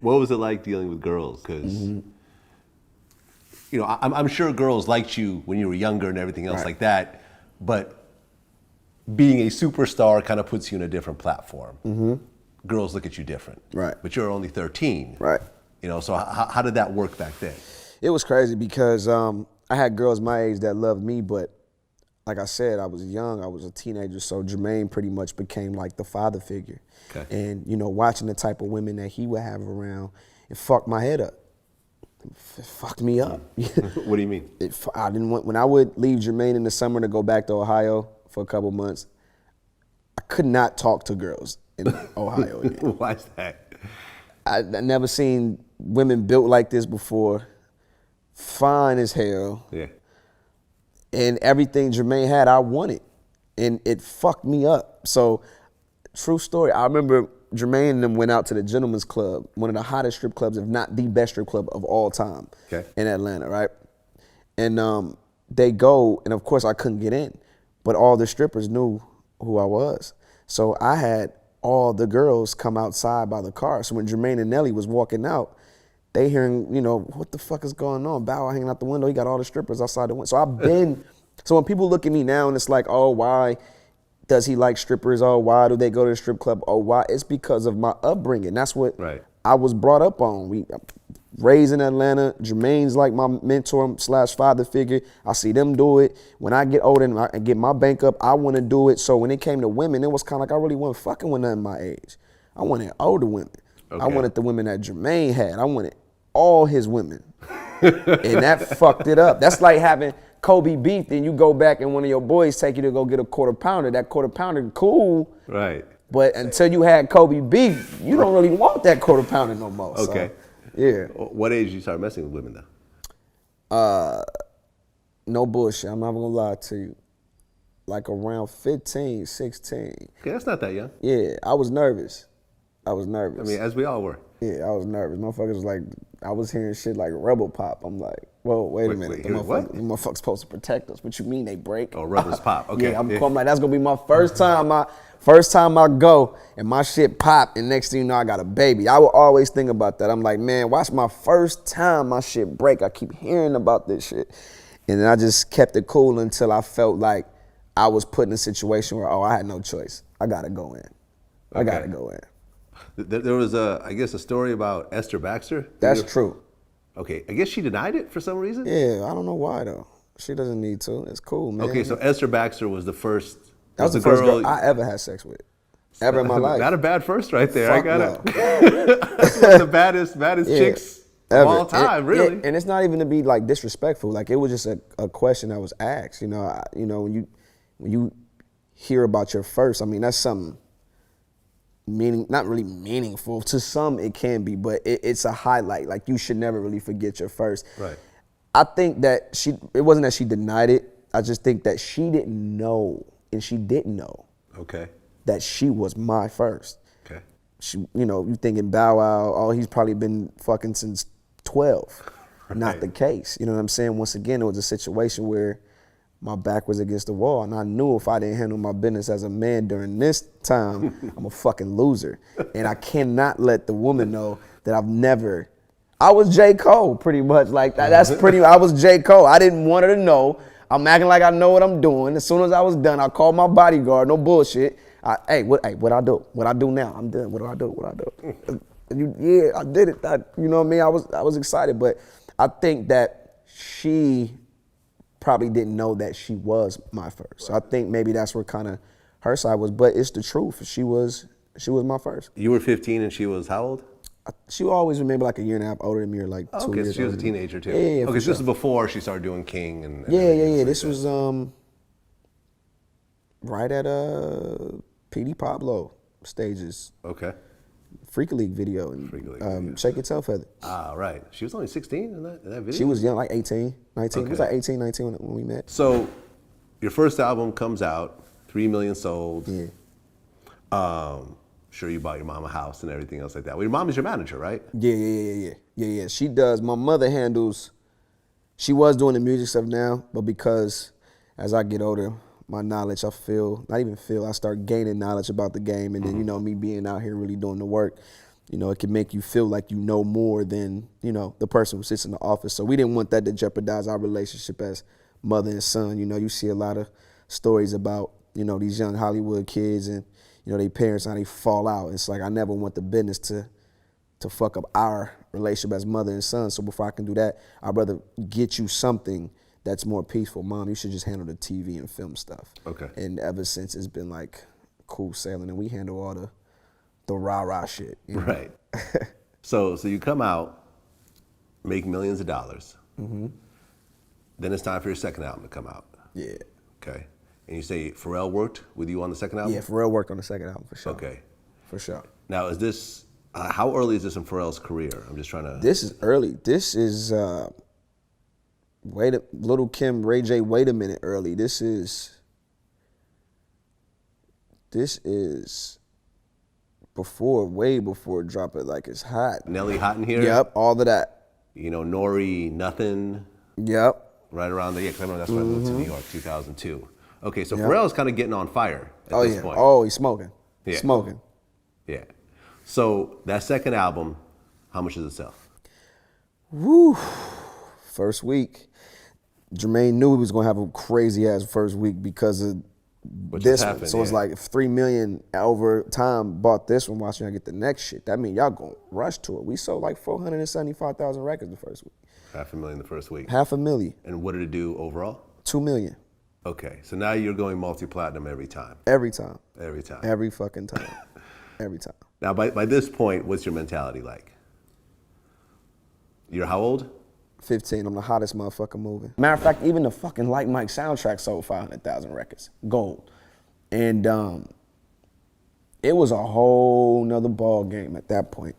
What was it like dealing with girls? Because, you know, I'm sure girls liked you when you were younger and everything else like that, but being a superstar kind of puts you in a different platform. Girls look at you different. Right. But you're only 13. Right. You know, so how did that work back then? It was crazy because I had girls my age that loved me, but like I said, I was young, I was a teenager, so Jermaine pretty much became like the father figure. Okay. And, you know, watching the type of women that he would have around, it fucked my head up. It fucked me up. What do you mean? I didn't want, when I would leave Jermaine in the summer to go back to Ohio for a couple months, I could not talk to girls in Ohio again. Why is that? I never seen women built like this before, fine as hell. Yeah. And everything Jermaine had, I wanted. And it fucked me up. So, true story, I remember Jermaine and them went out to the Gentleman's Club, one of the hottest strip clubs, if not the best strip club of all time in Atlanta, right? And they go, and of course I couldn't get in, but all the strippers knew who I was. So I had all the girls come outside by the car. So when Jermaine and Nelly was walking out, they hearing, you know, what the fuck is going on? Bow Wow hanging out the window, he got all the strippers outside the window. So I've been, so when people look at me now and it's like, oh, why does he like strippers? Oh, why do they go to the strip club? Oh, why? It's because of my upbringing. That's what I was brought up on. We raised in Atlanta. Jermaine's like my mentor / father figure. I see them do it. When I get older and I get my bank up, I want to do it. So when it came to women, it was kind of like I really wasn't fucking with nothing my age. I wanted older women. I wanted the women that Jermaine had. I wanted all his women. And that fucked it up. That's like having Kobe beef, then you go back and one of your boys take you to go get a quarter pounder. That quarter pounder, cool. Right. But until you had Kobe beef, you don't really want that quarter pounder no more. Okay. So, yeah. What age did you start messing with women though? No bullshit, I'm not gonna lie to you. Like around 15, 16. Okay, that's not that young. Yeah, I was nervous. I mean, as we all were. Yeah, I was nervous. Motherfuckers was like, I was hearing shit like Rebel Pop. I'm like, whoa, wait a minute. The motherfuckers supposed to protect us. What you mean they break? Oh, Rebels Pop. Okay. Yeah, I'm like, that's gonna be my first time. First time I go and my shit pop, and next thing you know, I got a baby. I would always think about that. I'm like, man, watch my first time my shit break. I keep hearing about this shit. And then I just kept it cool until I felt like I was put in a situation where, I had no choice. I gotta go in. I gotta go in. There was I guess a story about Esther Baxter. That's true. Okay, I guess she denied it for some reason? Yeah, I don't know why though. She doesn't need to. It's cool, man. Okay, so Esther Baxter was the first. That was the first girl I ever had sex with. Ever in my life. Not a bad first right there. Fuck I got it. That's one of the baddest chicks of all time, really. And it's not even to be like disrespectful. Like it was just a question that was asked. You know, when you hear about your first, I mean, that's something not really meaningful. To some it can be, but it's a highlight. Like you should never really forget your first. Right. I think that it wasn't that she denied it. I just think that she didn't know, and she didn't know. Okay. That she was my first. Okay. She, you thinking Bow Wow, oh, he's probably been fucking since 12. Right. Not the case. You know what I'm saying? Once again, it was a situation where my back was against the wall, and I knew if I didn't handle my business as a man during this time, I'm a fucking loser. And I cannot let the woman know that I was J. Cole, pretty much. Like, I was J. Cole. I didn't want her to know. I'm acting like I know what I'm doing. As soon as I was done, I called my bodyguard, no bullshit. What I do? What I do now? I'm done. What do I do? Yeah, I did it. You know what I mean? I was excited, but I think that she probably didn't know that she was my first. So I think maybe that's where kind of her side was, but it's the truth. She was my first. You were 15 and she was how old? She always was maybe like a year and a half older than me, or like 2 years. Okay, so she was a teenager too. Yeah. Okay, so this is before she started doing King and yeah. This was right at PD Pablo stages. Okay. Freak League video and Shake It Tail Feather. Ah, right. She was only 16 in that video? She was young, like 18, 19. Okay. It was like 18, 19 when we met. So your first album comes out, 3 million sold. Yeah. Sure you bought your mom a house and everything else like that. Well, your mom is your manager, right? Yeah. She does. My mother handles, she was doing the music stuff now, but because as I get older, my knowledge, I start gaining knowledge about the game, and then, me being out here really doing the work, You know, it can make you feel like you know more than, you know, the person who sits in the office. So we didn't want that to jeopardize our relationship as mother and son. You know, you see a lot of stories about, you know, these young Hollywood kids and, you know, their parents, how they fall out. It's like, I never want the business to fuck up our relationship as mother and son. So before I can do that, I'd rather get you something that's more peaceful. Mom, you should just handle the TV and film stuff. Okay. And ever since, it's been like cool sailing, and we handle all the rah-rah shit. You know? Right. So you come out, make millions of dollars. Mm-hmm. Then it's time for your second album to come out. Yeah. Okay. And you say Pharrell worked with you on the second album? Yeah, Pharrell worked on the second album for sure. Okay. For sure. Now, is this, how early is this in Pharrell's career? I'm just trying to... This is early. This is, Little Kim, Ray J, wait a minute early. This is before, way before Drop It Like It's Hot. Nelly Hot in here? Yep, all of that. You know, Nori, Nothing. Yep. Right around there. Yeah, because I remember that's when I moved to New York, 2002. Okay, so Pharrell's kind of getting on fire at this point. Oh, he's smoking. Yeah. Smoking. Yeah. So that second album, how much does it sell? Woo. First week. Jermaine knew he was going to have a crazy ass first week because of this one. So it's like if 3 million over time bought this one, watching I get the next shit. That means y'all going to rush to it. We sold like 475,000 records the first week. 500,000 the first week. 500,000. And what did it do overall? 2 million. Okay, so now you're going multi-platinum every time. Every time. Every time. Every fucking time. Every time. Now, by this point, what's your mentality like? You're how old? 15. I'm the hottest motherfucker moving. Matter of fact, even the fucking Like Mike soundtrack sold 500,000 records. Gold. And it was a whole nother ball game at that point.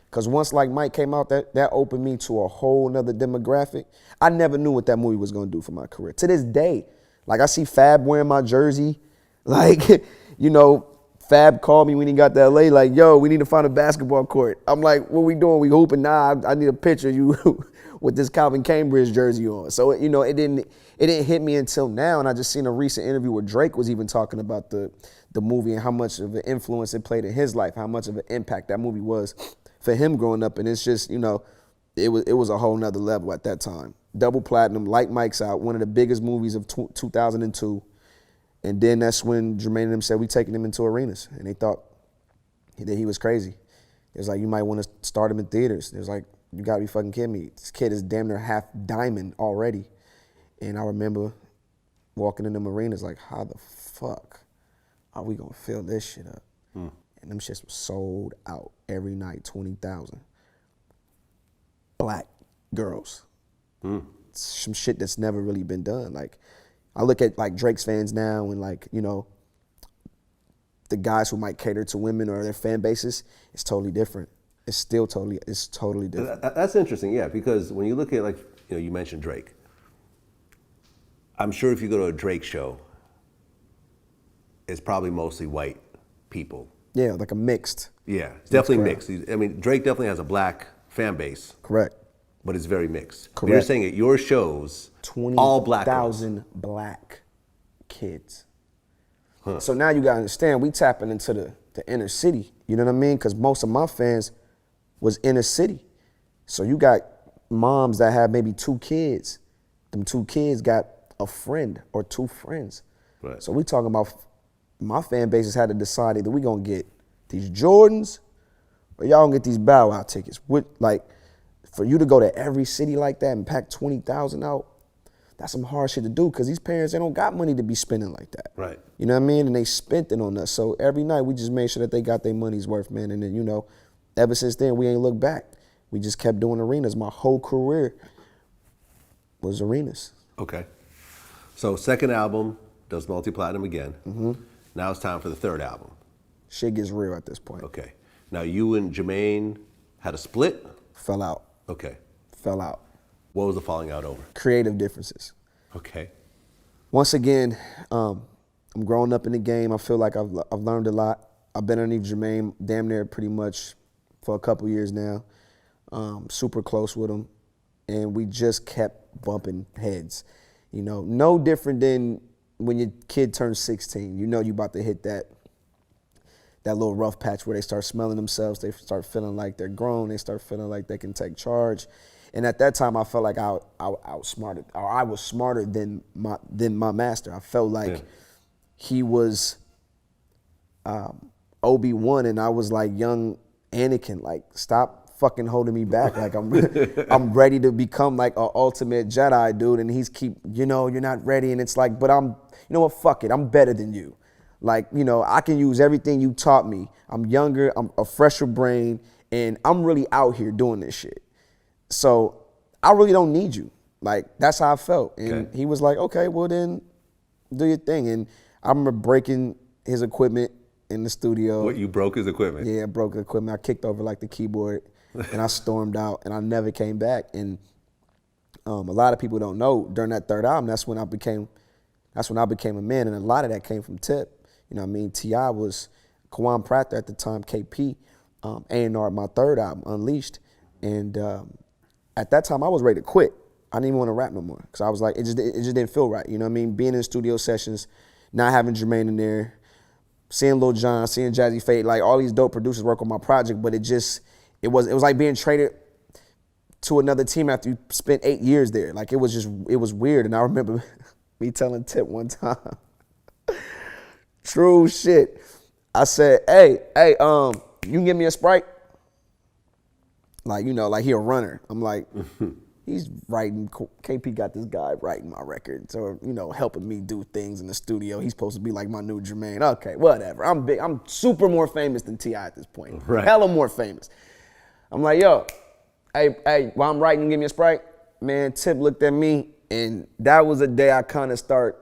Because once Like Mike came out, that opened me to a whole nother demographic. I never knew what that movie was going to do for my career. To this day, like I see Fab wearing my jersey. Like, you know, Fab called me when he got to LA, like, yo, we need to find a basketball court. I'm like, what we doing? We hooping? Nah, I need a picture of you with this Calvin Cambridge jersey on. So, you know, it didn't hit me until now. And I just seen a recent interview where Drake was even talking about the movie and how much of an influence it played in his life, how much of an impact that movie was for him growing up. And it's just, you know, it was a whole nother level at that time. Double platinum, Like Mike's Out, one of the biggest movies of 2002. And then that's when Jermaine and them said we taking him into arenas. And they thought that he was crazy. It was like, you might want to start him in theaters. It was like, you gotta be fucking kidding me. This kid is damn near half diamond already. And I remember walking in them arenas like, how the fuck are we gonna fill this shit up? And them shits was sold out every night, 20,000. Black girls. Some shit that's never really been done. Like, I look at like Drake's fans now and like, you know, the guys who might cater to women or their fan bases, it's totally different. It's totally different. That's interesting, yeah, because when you look at, like, you know, you mentioned Drake. I'm sure if you go to a Drake show, it's probably mostly white people. Yeah, like a mixed. Yeah, it's definitely mixed. I mean, Drake definitely has a black fan base. Correct. But it's very mixed. Correct. You're saying at your shows, all black girls. 20,000 black kids. Huh. So now you gotta understand, we tapping into the inner city. You know what I mean? Because most of my fans was inner city. So you got moms that have maybe 2 kids. Them 2 kids got a friend or 2 friends. Right. So we talking about, my fan bases had to decide either we gonna get these Jordans or y'all gonna get these Bow Wow tickets. Like, for you to go to every city like that and pack 20,000 out, that's some hard shit to do because these parents, they don't got money to be spending like that. Right. You know what I mean? And they spent it on us. So every night we just made sure that they got their money's worth, man. And then, you know, ever since then, we ain't looked back. We just kept doing arenas. My whole career was arenas. Okay. So second album does multi-platinum again. Now it's time for the third album. Shit gets real at this point. Okay. Now you and Jermaine had a split? Fell out. Okay. Fell out. What was the falling out over? Creative differences. Okay. Once again, I'm growing up in the game. I feel like I've learned a lot. I've been underneath Jermaine damn near pretty much for a couple years now. Super close with him. And we just kept bumping heads. You know, no different than when your kid turns 16. You know you about to hit that little rough patch where they start smelling themselves, they start feeling like they're grown, they start feeling like they can take charge. And at that time, I felt like I was smarter than my master. I felt like he was Obi-Wan, and I was like young Anakin. Like, stop fucking holding me back. Like, I'm ready to become like an ultimate Jedi, dude. And he's you're not ready. And it's like, but you know what? Fuck it. I'm better than you. Like, I can use everything you taught me. I'm younger. I'm a fresher brain, and I'm really out here doing this shit. So I really don't need you. Like, that's how I felt. And he was like, okay, well then do your thing. And I remember breaking his equipment in the studio. What, you broke his equipment? Yeah, I broke the equipment. I kicked over like the keyboard and I stormed out and I never came back. And a lot of people don't know, during that third album, that's when I became a man. And a lot of that came from Tip. You know what I mean? T.I. was Kawan Prather at the time, KP, A&R, my third album, Unleashed. And at that time, I was ready to quit. I didn't even want to rap no more because I was like, it just didn't feel right. You know what I mean? Being in studio sessions, not having Jermaine in there, seeing Lil Jon, seeing Jazzy Fate, like all these dope producers work on my project, but it was like being traded to another team after you spent 8 years there. Like it was weird. And I remember me telling Tip one time, true shit. I said, hey, you can give me a Sprite? Like, like he a runner. I'm like, he's writing, KP got this guy writing my records or, helping me do things in the studio. He's supposed to be like my new Jermaine. Okay, whatever. I'm big. I'm super more famous than T.I. at this point. Right. Hella more famous. I'm like, yo, hey, while I'm writing, give me a Sprite. Man, Tip looked at me, and that was a day I kind of start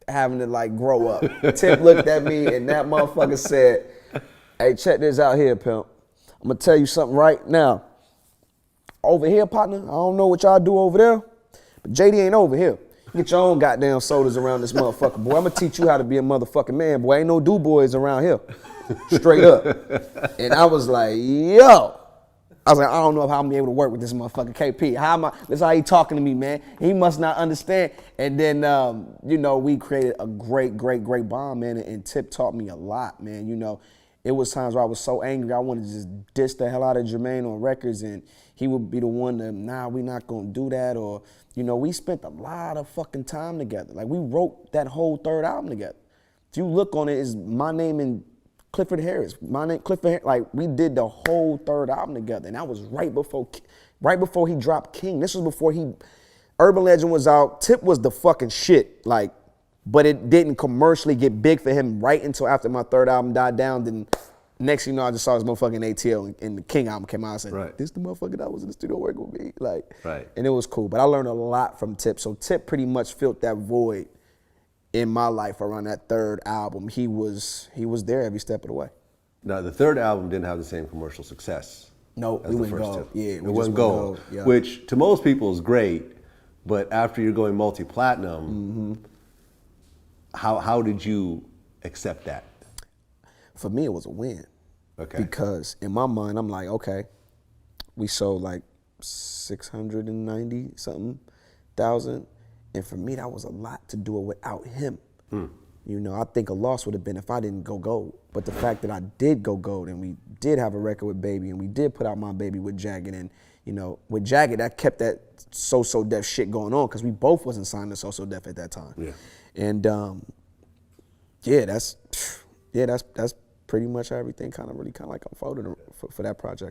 having to like grow up. Tip looked at me, and that motherfucker said, hey, check this out here, pimp. I'm gonna tell you something right now. Over here, partner, I don't know what y'all do over there, but JD ain't over here. Get your own goddamn sodas around this motherfucker, boy. I'm gonna teach you how to be a motherfucking man, boy. Ain't no do-boys around here. Straight up. And I was like, yo. I was like, I don't know if I'm gonna be able to work with this motherfucking KP. That's how he talking to me, man. He must not understand. And then, we created a great bond, man. And Tip taught me a lot, man. It was times where I was so angry, I wanted to just diss the hell out of Jermaine on records, and he would be the one to, nah, we not gonna do that, or, we spent a lot of fucking time together. Like, we wrote that whole third album together. If you look on it, it's my name and Clifford Harris. My name, Clifford Harris, like, we did the whole third album together, and that was right before he dropped King. This was before Urban Legend was out. Tip was the fucking shit, like, but it didn't commercially get big for him right until after my third album died down. Then next thing you know, I just saw his motherfucking ATL and the King album came out. I said, this the motherfucker that was in the studio working with me. Like, and it was cool. But I learned a lot from Tip. So Tip pretty much filled that void in my life around that third album. He was there every step of the way. Now, the third album didn't have the same commercial success. No, as we the went first gold. two. Yeah, it wasn't gold, yeah. Which to most people is great, but after you're going multi-platinum, how did you accept that? For me, it was a win. Okay. Because in my mind, I'm like, okay, we sold like 690 something thousand. And for me, that was a lot to do it without him. I think a loss would have been if I didn't go gold. But the fact that I did go gold and we did have a record with Baby and we did put out My Baby with Jagged, and with Jagged, that kept that So Def shit going on because we both wasn't signed to So Def at that time. Yeah. And that's pretty much how everything kind of like unfolded for that project.